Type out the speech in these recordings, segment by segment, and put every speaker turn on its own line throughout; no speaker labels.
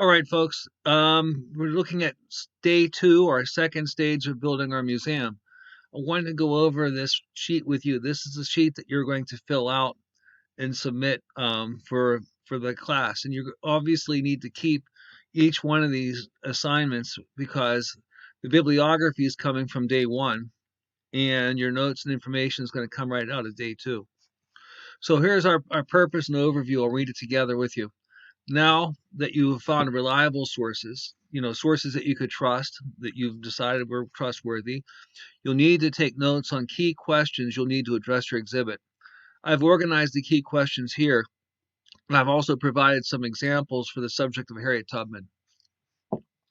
All right, folks. We're looking at day two, or second stage of building our museum. I wanted to go over this sheet with you. This is the sheet that you're going to fill out and submit for the class, and you obviously need to keep each one of these assignments because the bibliography is coming from day one, and your notes and information is going to come right out of day two. So here's our purpose and overview. I'll read it together with you. Now that you have found reliable sources, sources that you could trust, that you've decided were trustworthy, you'll need to take notes on key questions you'll need to address your exhibit. I've organized the key questions here, and I've also provided some examples for the subject of Harriet Tubman.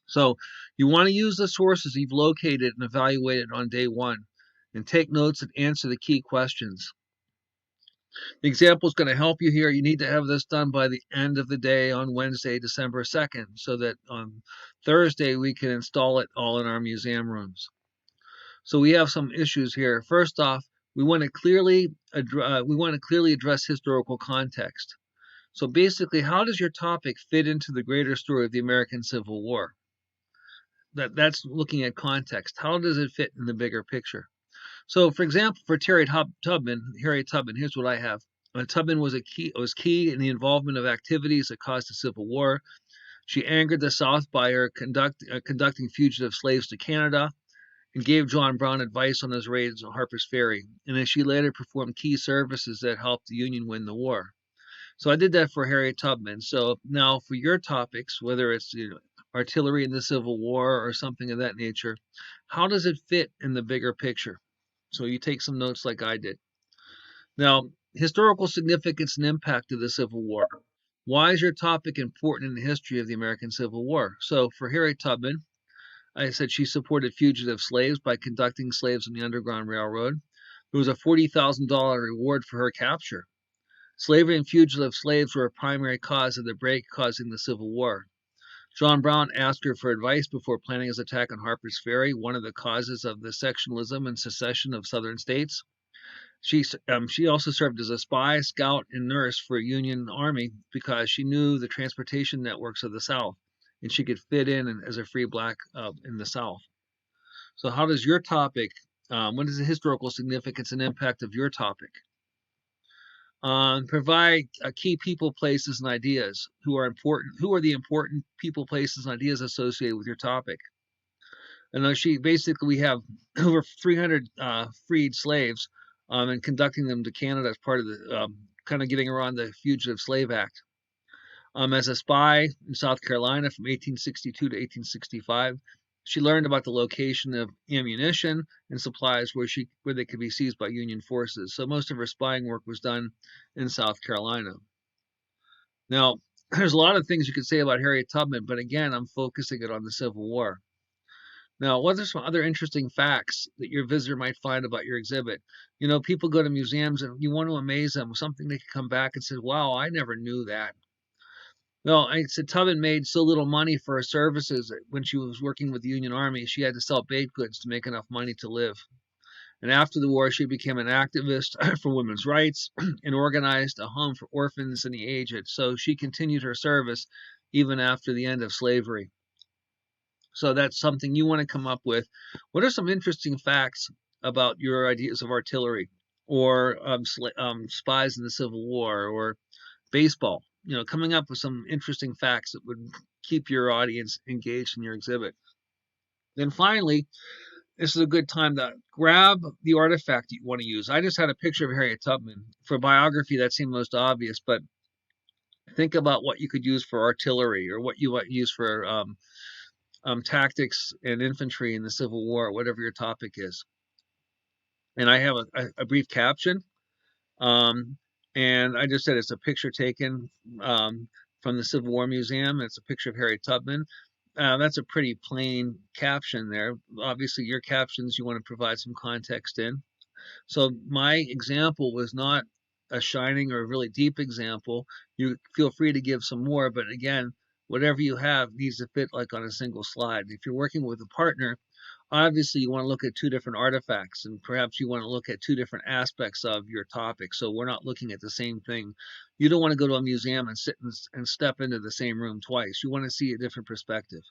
So you want to use the sources you've located and evaluated on day one, and take notes and answer the key questions. The example is going to help you here. You need to have this done by the end of the day on Wednesday, December 2nd, so that on Thursday we can install it all in our museum rooms. So we have some issues here. First off, we want to clearly address historical context. So basically, how does your topic fit into the greater story of the American Civil War? That's looking at context. How does it fit in the bigger picture? So, for example, for Harriet Tubman, here's what I have. Tubman was key in the involvement of activities that caused the Civil War. She angered the South by her conducting fugitive slaves to Canada, and gave John Brown advice on his raids on Harper's Ferry. And then she later performed key services that helped the Union win the war. So I did that for Harriet Tubman. So now for your topics, whether it's artillery in the Civil War or something of that nature, how does it fit in the bigger picture? So you take some notes like I did. Now, historical significance and impact of the Civil War. Why is your topic important in the history of the American Civil War? So for Harriet Tubman, I said she supported fugitive slaves by conducting slaves on the Underground Railroad. There was a $40,000 reward for her capture. Slavery and fugitive slaves were a primary cause of the break causing the Civil War. John Brown asked her for advice before planning his attack on Harper's Ferry, one of the causes of the sectionalism and secession of southern states. She also served as a spy, scout, and nurse for a Union Army because she knew the transportation networks of the South, and she could fit in as a free black in the South. So how does your topic, what is the historical significance and impact of your topic? Provide key people, places, and ideas. Who are the important people, places, and ideas associated with your topic? And we have over 300 freed slaves, and conducting them to Canada as part of the kind of getting around the Fugitive Slave Act. As a spy in South Carolina from 1862 to 1865, she learned about the location of ammunition and supplies where they could be seized by Union forces. So most of her spying work was done in South Carolina. Now, there's a lot of things you could say about Harriet Tubman, but again, I'm focusing it on the Civil War. Now, what are some other interesting facts that your visitor might find about your exhibit? People go to museums and you want to amaze them with something they can come back and say, wow, I never knew that. Well, I said Tubman made so little money for her services that when she was working with the Union Army, she had to sell baked goods to make enough money to live. And after the war, she became an activist for women's rights and organized a home for orphans and the aged. So she continued her service even after the end of slavery. So that's something you want to come up with. What are some interesting facts about your ideas of artillery or spies in the Civil War or baseball? Coming up with some interesting facts that would keep your audience engaged in your exhibit. Then finally, this is a good time to grab the artifact you want to use. I just had a picture of Harriet Tubman. For biography, that seemed most obvious, but think about what you could use for artillery or what you might use for tactics and infantry in the Civil War, whatever your topic is. And I have a brief caption. And I just said it's a picture taken from the Civil War Museum. It's a picture of Harriet Tubman. That's a pretty plain caption there. Obviously, your captions you want to provide some context in. So my example was not a shining or a really deep example. You feel free to give some more, but again, whatever you have needs to fit like on a single slide. If you're working with a partner, obviously you want to look at two different artifacts, and perhaps you want to look at two different aspects of your topic. So we're not looking at the same thing. You don't want to go to a museum and sit and step into the same room twice. You want to see a different perspective.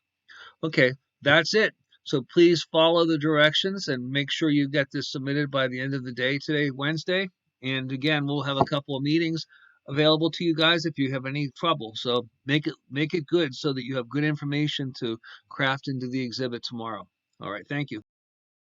Okay, that's it. So please follow the directions and make sure you get this submitted by the end of the day today, Wednesday. And again, we'll have a couple of meetings available to you guys if you have any trouble. So make it good so that you have good information to craft into the exhibit tomorrow. All right, thank you.